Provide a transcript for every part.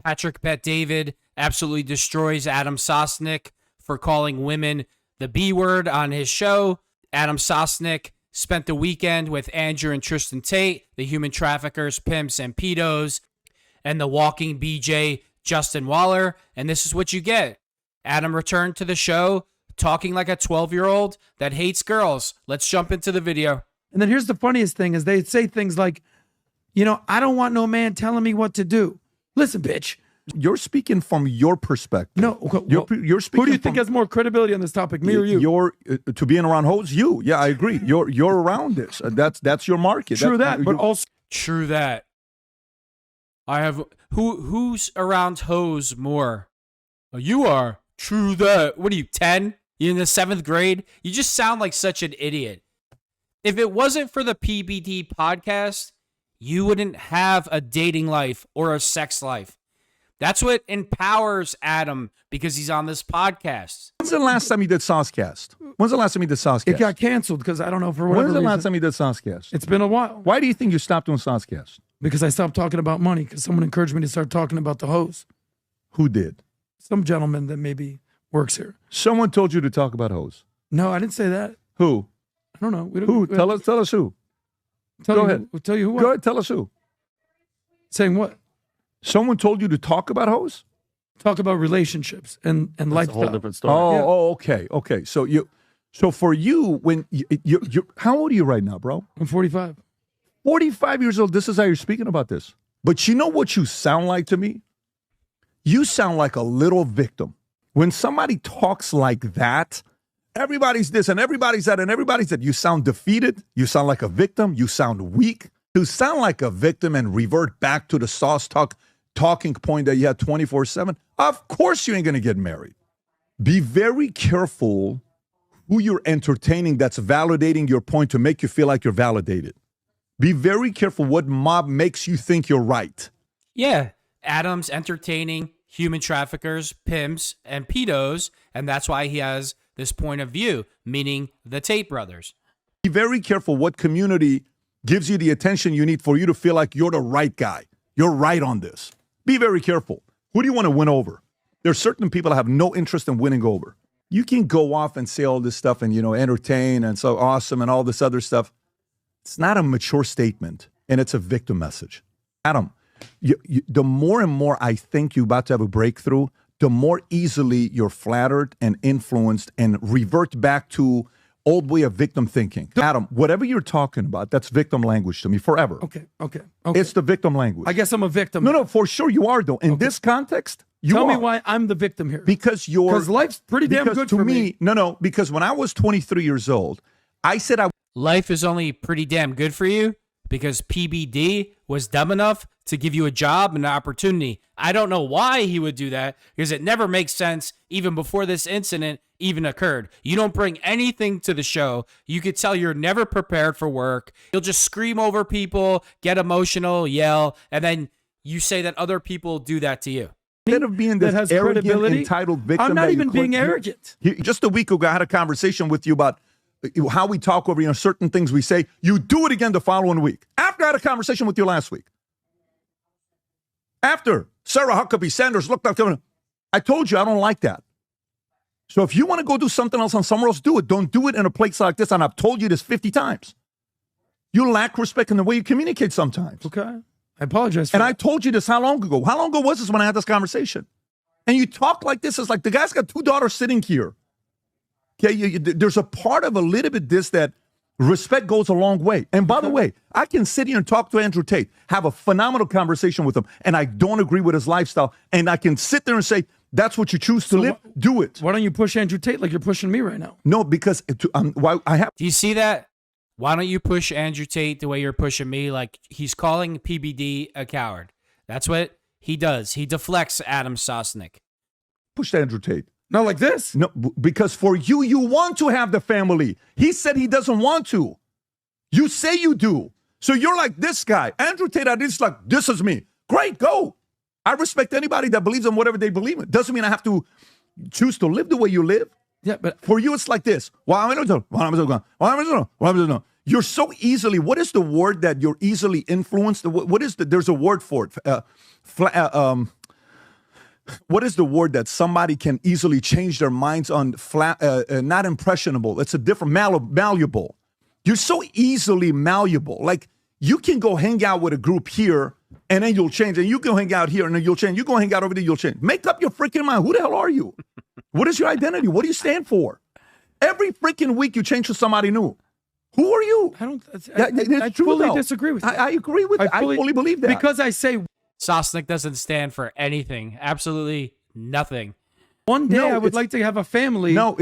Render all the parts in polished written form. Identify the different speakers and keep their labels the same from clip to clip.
Speaker 1: Patrick Bet-David absolutely destroys Adam Sosnick for calling women the B word on his show. Adam Sosnick spent the weekend with Andrew and Tristan Tate, the human traffickers, pimps, and pedos, and the walking BJ, Justin Waller. And this is what you get. Adam returned to the show talking like a 12-year-old that hates girls. Let's jump into the video.
Speaker 2: And then here's the funniest thing is they say things like, you know, I don't want no man telling me what to do. Listen, bitch.
Speaker 3: You're speaking from your perspective.
Speaker 2: No,
Speaker 3: you're speaking.
Speaker 2: Who do you think has more credibility on this topic, me or you?
Speaker 3: You're to being around hoes. You, yeah, I agree. You're around this. That's your market.
Speaker 2: True that, but also
Speaker 1: true that. I have who's around hoes more? Oh, you are. True that. What are you, 10? You in the 7th grade? You just sound like such an idiot. If it wasn't for the PBD podcast, you wouldn't have a dating life or a sex life. That's what empowers Adam because he's on this podcast.
Speaker 3: When's the last time you did Saucecast? When's the last time you did Saucecast?
Speaker 2: It got canceled because I don't know for whatever
Speaker 3: When's the
Speaker 2: reason.
Speaker 3: last time you did Saucecast?
Speaker 2: It's been a while.
Speaker 3: Why do you think you stopped doing Saucecast?
Speaker 2: Because I stopped talking about money because someone encouraged me to start talking about the hoes.
Speaker 3: Who did?
Speaker 2: Some gentleman that maybe works here.
Speaker 3: Someone told you to talk about hoes.
Speaker 2: No, I didn't say that.
Speaker 3: Who?
Speaker 2: I don't know.
Speaker 3: Who? Tell us who. Go ahead.
Speaker 2: We'll tell you who.
Speaker 3: Go ahead. Tell us who.
Speaker 2: Saying what?
Speaker 3: Someone told you to talk about hoes?
Speaker 2: Talk about relationships and lifestyle.
Speaker 4: That's a whole different story.
Speaker 3: Okay. So for you, when you how old are you right now, bro?
Speaker 2: I'm 45.
Speaker 3: 45 years old. This is how you're speaking about this. But you know what you sound like to me? You sound like a little victim. When somebody talks like that, everybody's this and everybody's that and everybody's that. You sound defeated. You sound like a victim. You sound weak. To sound like a victim and revert back to the sauce talking point that you had 24/7, of course you ain't going to get married. Be very careful who you're entertaining that's validating your point to make you feel like you're validated. Be very careful what mob makes you think you're right.
Speaker 1: Yeah, Adam's entertaining human traffickers, pimps, and pedos, and that's why he has this point of view, meaning the Tate brothers.
Speaker 3: Be very careful what community gives you the attention you need for you to feel like you're the right guy. You're right on this. Be very careful. Who do you want to win over? There's certain people that have no interest in winning over. You can go off and say all this stuff and, entertain and so awesome and all this other stuff. It's not a mature statement, and it's a victim message. Adam, the more and more I think you're about to have a breakthrough, the more easily you're flattered and influenced and revert back to old way of victim thinking. Adam, whatever you're talking about, that's victim language to me forever.
Speaker 2: Okay.
Speaker 3: It's the victim language.
Speaker 2: I guess I'm a victim.
Speaker 3: No, for sure you are, though. In this context, you
Speaker 2: Tell
Speaker 3: are.
Speaker 2: me why I'm the victim here.
Speaker 3: Because
Speaker 2: life's pretty damn good
Speaker 3: to
Speaker 2: for
Speaker 3: me. No, because when I was 23 years old, I said
Speaker 1: Life is only pretty damn good for you because PBD was dumb enough to give you a job and an opportunity. I don't know why he would do that because it never makes sense even before this incident even occurred. You don't bring anything to the show. You could tell you're never prepared for work. You'll just scream over people, get emotional, yell, and then you say that other people do that to you.
Speaker 3: Instead of being this arrogant, entitled victim,
Speaker 2: I'm not even being arrogant.
Speaker 3: Just a week ago, I had a conversation with you about how we talk over certain things we say. You do it again the following week. After I had a conversation with you last week. After Sarah Huckabee Sanders looked up, I told you I don't like that. So if you want to go do something else on somewhere else, do it. Don't do it in a place like this. And I've told you this 50 times. You lack respect in the way you communicate sometimes.
Speaker 2: Okay. I apologize for
Speaker 3: And
Speaker 2: that.
Speaker 3: I told you this how long ago? How long ago was this when I had this conversation? And you talk like this. It's like the guy's got 2 daughters sitting here. Okay, there's a part of a little bit this that respect goes a long way. And by the way, I can sit here and talk to Andrew Tate, have a phenomenal conversation with him, and I don't agree with his lifestyle. And I can sit there and say, that's what you choose to live, do it.
Speaker 2: Why don't you push Andrew Tate like you're pushing me right now?
Speaker 3: No, because I have.
Speaker 1: Do you see that? Why don't you push Andrew Tate the way you're pushing me? Like he's calling PBD a coward. That's what he does. He deflects Adam Sosnick.
Speaker 3: Pushed Andrew Tate.
Speaker 2: Not like this.
Speaker 3: No, because for you, you want to have the family. He said he doesn't want to. You say you do. So you're like this guy. Andrew Tate, I just like, this is me. Great, go. I respect anybody that believes in whatever they believe in. Doesn't mean I have to choose to live the way you live.
Speaker 2: Yeah, but
Speaker 3: for you, it's like this. You're so easily, what is the word that you're easily influenced? What is there's a word for it. what is the word that somebody can easily change their minds on? Not impressionable. It's a different malleable. You're so easily malleable. Like you can go hang out with a group here and then you'll change. And you go hang out here and then you'll change. You go hang out over there, you'll change. Make up your freaking mind. Who the hell are you? What is your identity? What do you stand for? Every freaking week you change to somebody new. Who are you?
Speaker 2: I fully disagree with that.
Speaker 3: I agree with that. I fully believe that.
Speaker 2: Because I say
Speaker 1: Sosnick doesn't stand for anything. Absolutely nothing.
Speaker 2: one day I would like to have a family.
Speaker 3: No,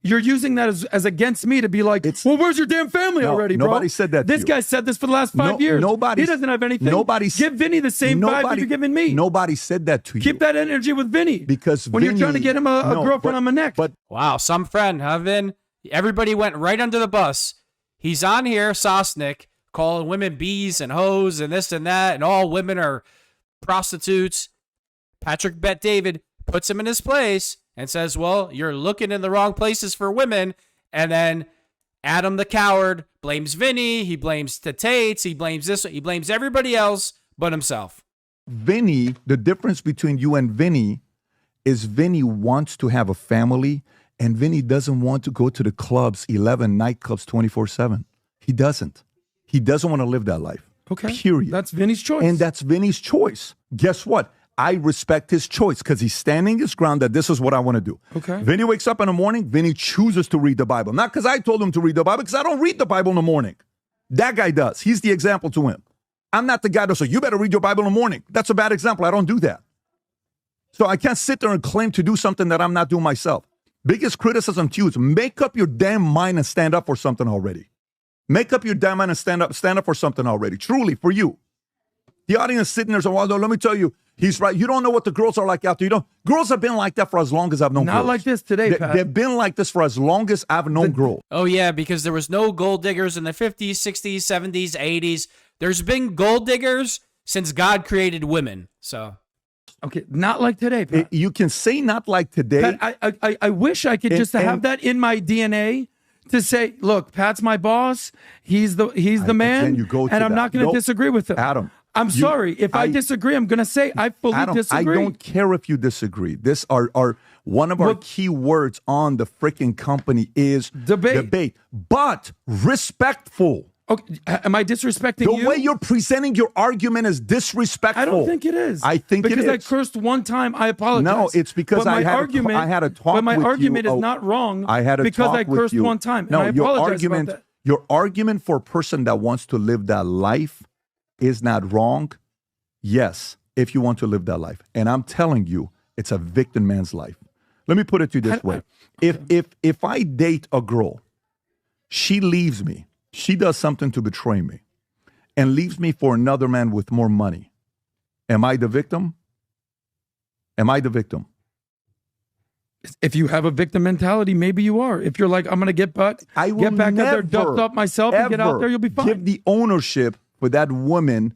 Speaker 2: you're using that as against me to be like, well, where's your damn family already, bro?
Speaker 3: Nobody said that to
Speaker 2: This
Speaker 3: you.
Speaker 2: guy said this for the last 5 years. He doesn't have anything. Give Vinny the same vibe that you're giving me.
Speaker 3: Nobody said that to you.
Speaker 2: Keep that energy with Vinny.
Speaker 3: Because
Speaker 2: when you're trying to get him a girlfriend on my neck.
Speaker 3: But
Speaker 1: wow, some friend, huh, Vin? Everybody went right under the bus. He's on here, Sosnick, calling women bees and hoes and this and that, and all women are prostitutes. Patrick Bet David puts him in his place and says, well, you're looking in the wrong places for women. And then Adam the coward blames Vinny. He blames the Tates. He blames this. He blames everybody else but himself.
Speaker 3: Vinny, the difference between you and Vinny is Vinny wants to have a family and Vinny doesn't want to go to the clubs, 11 nightclubs 24/7. He doesn't. He doesn't want to live that life.
Speaker 2: Okay.
Speaker 3: Period.
Speaker 2: That's Vinny's choice.
Speaker 3: And that's Vinny's choice. Guess what? I respect his choice because he's standing his ground that this is what I want to do.
Speaker 2: Okay.
Speaker 3: Vinny wakes up in the morning. Vinny chooses to read the Bible. Not because I told him to read the Bible, because I don't read the Bible in the morning. That guy does. He's the example to him. I'm not the guy that says, you better read your Bible in the morning. That's a bad example. I don't do that. So I can't sit there and claim to do something that I'm not doing myself. Biggest criticism to you is make up your damn mind and stand up for something already. Make up your damn mind and stand up for something already. Truly, for you. The audience sitting there saying, Waldo, let me tell you, he's right. You don't know what the girls are like out there. You don't. Girls have been like that for as long as I've known girls.
Speaker 2: Not like this today, Pat.
Speaker 3: They've been like this for as long as I've known girls.
Speaker 1: Oh, yeah, because there was no gold diggers in the 50s, 60s, 70s, 80s. There's been gold diggers since God created women. So,
Speaker 2: okay, not like today, Pat.
Speaker 3: You can say not like today.
Speaker 2: Pat, I wish I could just have that in my DNA to say, look, Pat's my boss. He's the man, and I'm not going to disagree with him.
Speaker 3: Adam.
Speaker 2: I'm sorry. If I disagree, I'm going to say I fully disagree.
Speaker 3: I don't care if you disagree. This are one of our key words on the freaking company is debate. But respectful.
Speaker 2: Okay, am I disrespecting you?
Speaker 3: The way you're presenting your argument is disrespectful.
Speaker 2: I don't think it is.
Speaker 3: I think it is.
Speaker 2: Because I cursed one time, I apologize.
Speaker 3: No, it's because I had a talk with you.
Speaker 2: But my argument is not wrong.
Speaker 3: I had a
Speaker 2: because
Speaker 3: talk
Speaker 2: I cursed
Speaker 3: with you.
Speaker 2: one time.
Speaker 3: No,
Speaker 2: and I apologize about that.
Speaker 3: Your argument for a person that wants to live that life is not wrong. Yes, if you want to live that life. And I'm telling you, it's a victim man's life. Let me put it to you this way. If I date a girl, she leaves me. She does something to betray me and leaves me for another man with more money. Am I the victim? Am I the victim?
Speaker 2: If you have a victim mentality, maybe you are. If you're like, I'm going to get back out there, dust up myself and get out there, you'll be fine.
Speaker 3: Give the ownership for that woman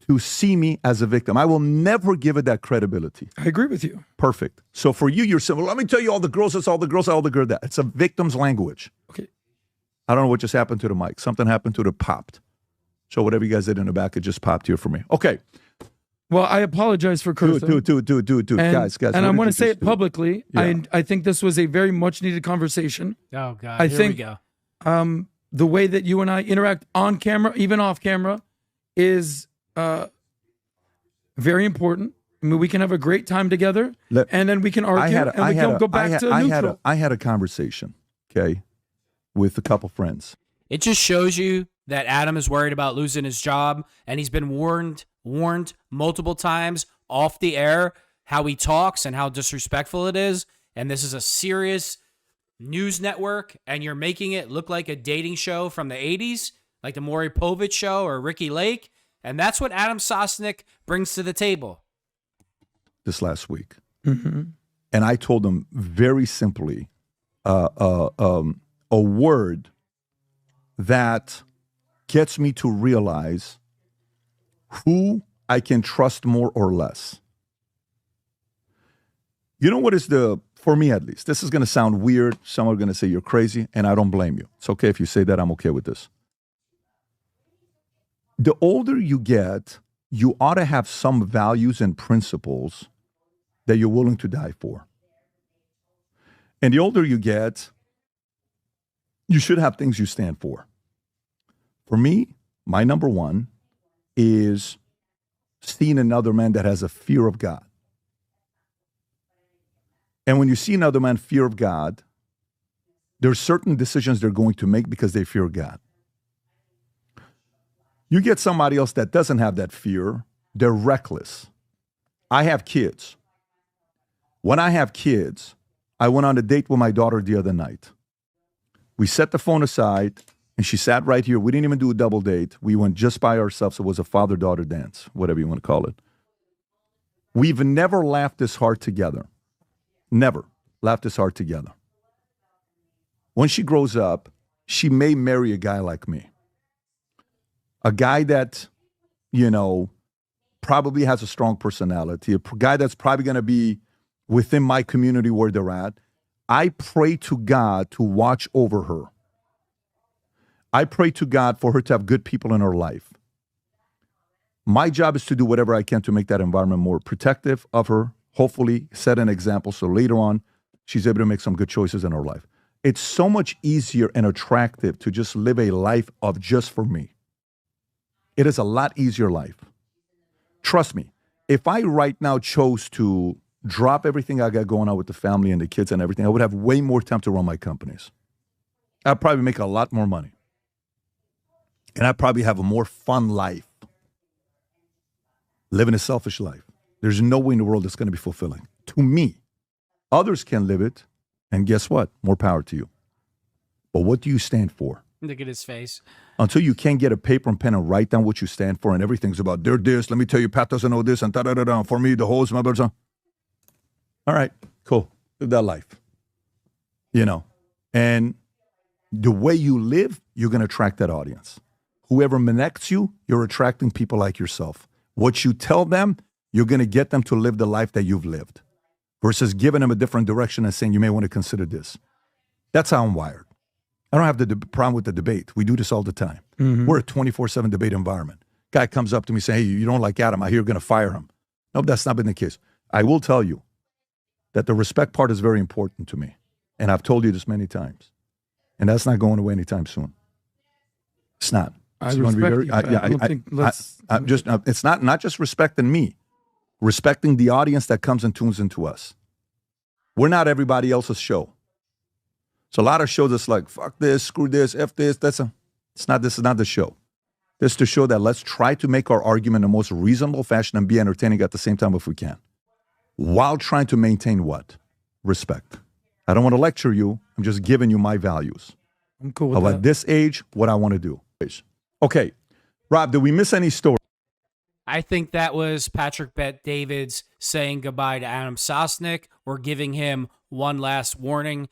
Speaker 3: to see me as a victim. I will never give it that credibility.
Speaker 2: I agree with you.
Speaker 3: Perfect. So for you, you're saying, well, let me tell you all the girls, it's all the girls, all the girls, that. It's a victim's language.
Speaker 2: Okay.
Speaker 3: I don't know what just happened to the mic. Something happened to it popped. So whatever you guys did in the back, it just popped here for me. Okay.
Speaker 2: Well, I apologize for cursing.
Speaker 3: Dude. Guys.
Speaker 2: And I want to say it publicly. Yeah. I think this was a very much needed conversation.
Speaker 1: Oh, God.
Speaker 2: I think we go. The way that you and I interact on camera, even off camera, is very important. I mean, we can have a great time together, and then we can argue, and we can go back to neutral.
Speaker 3: I had a conversation, okay, with a couple friends.
Speaker 1: It just shows you that Adam is worried about losing his job, and he's been warned multiple times off the air how he talks and how disrespectful it is. And this is a serious news network, and you're making it look like a dating show from the 80s, like the Maury Povich show or Ricky Lake. And that's what Adam Sosnick brings to the table.
Speaker 3: This last week.
Speaker 2: Mm-hmm.
Speaker 3: And I told him very simply a word that gets me to realize who I can trust more or less. You know what is for me at least, this is going to sound weird. Some are going to say you're crazy, and I don't blame you. It's okay if you say that. I'm okay with this. The older you get, you ought to have some values and principles that you're willing to die for. And the older you get, you should have things you stand for. For me, my number one is seeing another man that has a fear of God. And when you see another man fear of God, there are certain decisions they're going to make because they fear God. You get somebody else that doesn't have that fear, they're reckless. I have kids. When I have kids, I went on a date with my daughter the other night. We set the phone aside, and she sat right here. We didn't even do a double date. We went just by ourselves. It was a father-daughter dance, whatever you want to call it. We've never laughed this hard together. Never laughed this hard together. When she grows up, she may marry a guy like me. A guy that, probably has a strong personality. A guy that's probably going to be within my community where they're at. I pray to God to watch over her. I pray to God for her to have good people in her life. My job is to do whatever I can to make that environment more protective of her, hopefully set an example so later on she's able to make some good choices in her life. It's so much easier and attractive to just live a life of just for me. It is a lot easier life. Trust me, if I right now chose to drop everything I got going on with the family and the kids and everything, I would have way more time to run my companies. I'd probably make a lot more money. And I'd probably have a more fun life. Living a selfish life. There's no way in the world that's going to be fulfilling. To me, others can live it. And guess what? More power to you. But what do you stand for?
Speaker 1: Look at his face.
Speaker 3: Until you can't get a paper and pen and write down what you stand for, and everything's about, they're this, let me tell you, Pat doesn't know this, and da-da-da-da. For me, the whole is my brother. All right, cool. Live that life. And the way you live, you're going to attract that audience. Whoever connects you, you're attracting people like yourself. What you tell them, you're going to get them to live the life that you've lived versus giving them a different direction and saying, you may want to consider this. That's how I'm wired. I don't have the problem with the debate. We do this all the time. Mm-hmm. We're a 24/7 debate environment. Guy comes up to me saying, hey, you don't like Adam. I hear you're going to fire him. Nope, that's not been the case. I will tell you that the respect part is very important to me. And I've told you this many times. And that's not going away anytime soon. It's not.
Speaker 2: I respect you.
Speaker 3: It's not just respecting me, respecting the audience that comes and tunes into us. We're not everybody else's show. So a lot of shows that's like, fuck this, screw this, F this. This is not the show. This is to show that let's try to make our argument in the most reasonable fashion and be entertaining at the same time if we can. While trying to maintain what? Respect. I don't want to lecture you. I'm just giving you my values.
Speaker 2: I'm cool with that.
Speaker 3: At this age, what I want to do. Okay. Rob, did we miss any story?
Speaker 1: I think that was Patrick Bet-David's saying goodbye to Adam Sosnick or giving him one last warning.